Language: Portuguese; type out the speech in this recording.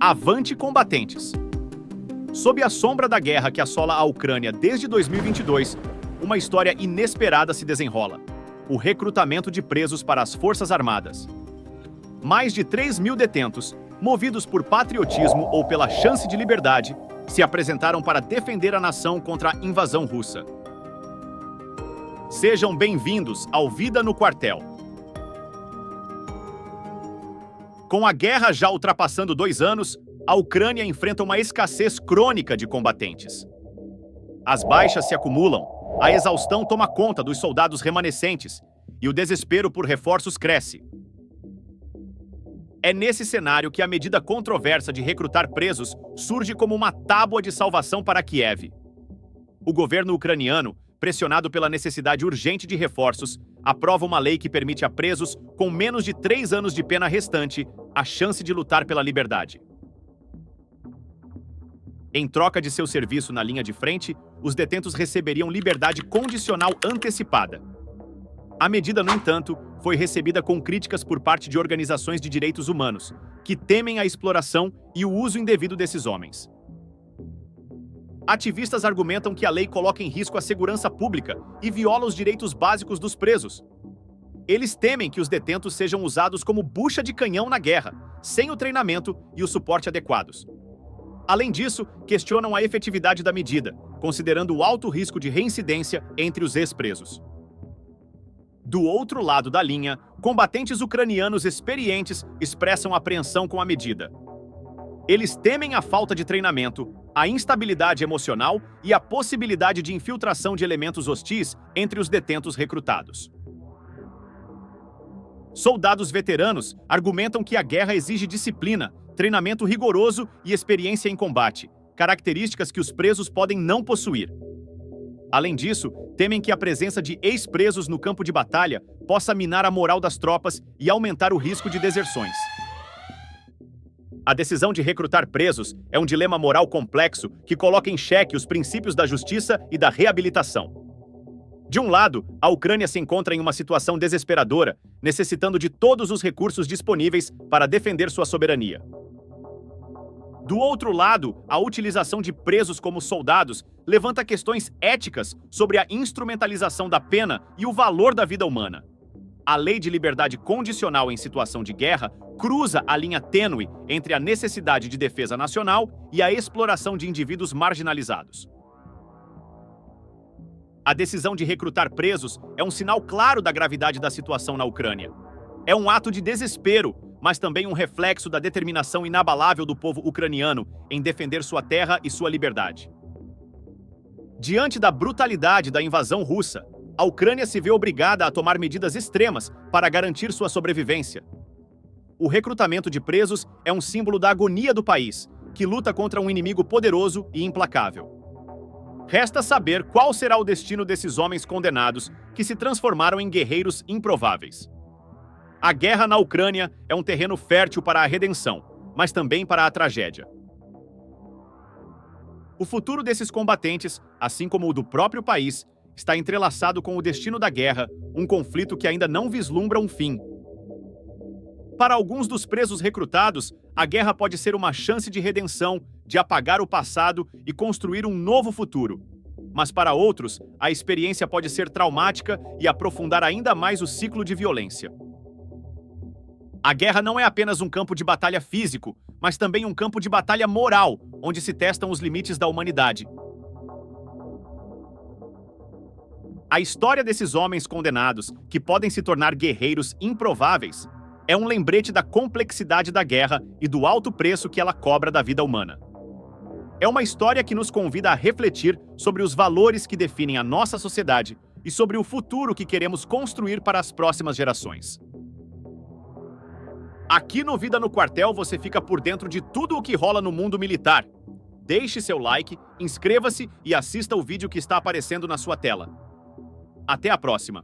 Avante, combatentes! Sob a sombra da guerra que assola a Ucrânia desde 2022, uma história inesperada se desenrola: o recrutamento de presos para as Forças Armadas. Mais de 3.000 detentos, movidos por patriotismo ou pela chance de liberdade, se apresentaram para defender a nação contra a invasão russa. Sejam bem-vindos ao Vida no Quartel. Com a guerra já ultrapassando 2 anos, a Ucrânia enfrenta uma escassez crônica de combatentes. As baixas se acumulam, a exaustão toma conta dos soldados remanescentes e o desespero por reforços cresce. É nesse cenário que a medida controversa de recrutar presos surge como uma tábua de salvação para Kiev. O governo ucraniano, pressionado pela necessidade urgente de reforços, aprova uma lei que permite a presos com menos de 3 anos de pena restante a chance de lutar pela liberdade. Em troca de seu serviço na linha de frente, os detentos receberiam liberdade condicional antecipada. A medida, no entanto, foi recebida com críticas por parte de organizações de direitos humanos, que temem a exploração e o uso indevido desses homens. Ativistas argumentam que a lei coloca em risco a segurança pública e viola os direitos básicos dos presos. Eles temem que os detentos sejam usados como bucha de canhão na guerra, sem o treinamento e o suporte adequados. Além disso, questionam a efetividade da medida, considerando o alto risco de reincidência entre os ex-presos. Do outro lado da linha, combatentes ucranianos experientes expressam apreensão com a medida. Eles temem a falta de treinamento, a instabilidade emocional e a possibilidade de infiltração de elementos hostis entre os detentos recrutados. Soldados veteranos argumentam que a guerra exige disciplina, treinamento rigoroso e experiência em combate, características que os presos podem não possuir. Além disso, temem que a presença de ex-presos no campo de batalha possa minar a moral das tropas e aumentar o risco de deserções. A decisão de recrutar presos é um dilema moral complexo que coloca em xeque os princípios da justiça e da reabilitação. De um lado, a Ucrânia se encontra em uma situação desesperadora, necessitando de todos os recursos disponíveis para defender sua soberania. Do outro lado, a utilização de presos como soldados levanta questões éticas sobre a instrumentalização da pena e o valor da vida humana. A lei de liberdade condicional em situação de guerra cruza a linha tênue entre a necessidade de defesa nacional e a exploração de indivíduos marginalizados. A decisão de recrutar presos é um sinal claro da gravidade da situação na Ucrânia. É um ato de desespero, mas também um reflexo da determinação inabalável do povo ucraniano em defender sua terra e sua liberdade. Diante da brutalidade da invasão russa, a Ucrânia se vê obrigada a tomar medidas extremas para garantir sua sobrevivência. O recrutamento de presos é um símbolo da agonia do país, que luta contra um inimigo poderoso e implacável. Resta saber qual será o destino desses homens condenados que se transformaram em guerreiros improváveis. A guerra na Ucrânia é um terreno fértil para a redenção, mas também para a tragédia. O futuro desses combatentes, assim como o do próprio país, está entrelaçado com o destino da guerra, um conflito que ainda não vislumbra um fim. Para alguns dos presos recrutados, a guerra pode ser uma chance de redenção, de apagar o passado e construir um novo futuro. Mas para outros, a experiência pode ser traumática e aprofundar ainda mais o ciclo de violência. A guerra não é apenas um campo de batalha físico, mas também um campo de batalha moral, onde se testam os limites da humanidade. A história desses homens condenados, que podem se tornar guerreiros improváveis, é um lembrete da complexidade da guerra e do alto preço que ela cobra da vida humana. É uma história que nos convida a refletir sobre os valores que definem a nossa sociedade e sobre o futuro que queremos construir para as próximas gerações. Aqui no Vida no Quartel você fica por dentro de tudo o que rola no mundo militar. Deixe seu like, inscreva-se e assista o vídeo que está aparecendo na sua tela. Até a próxima!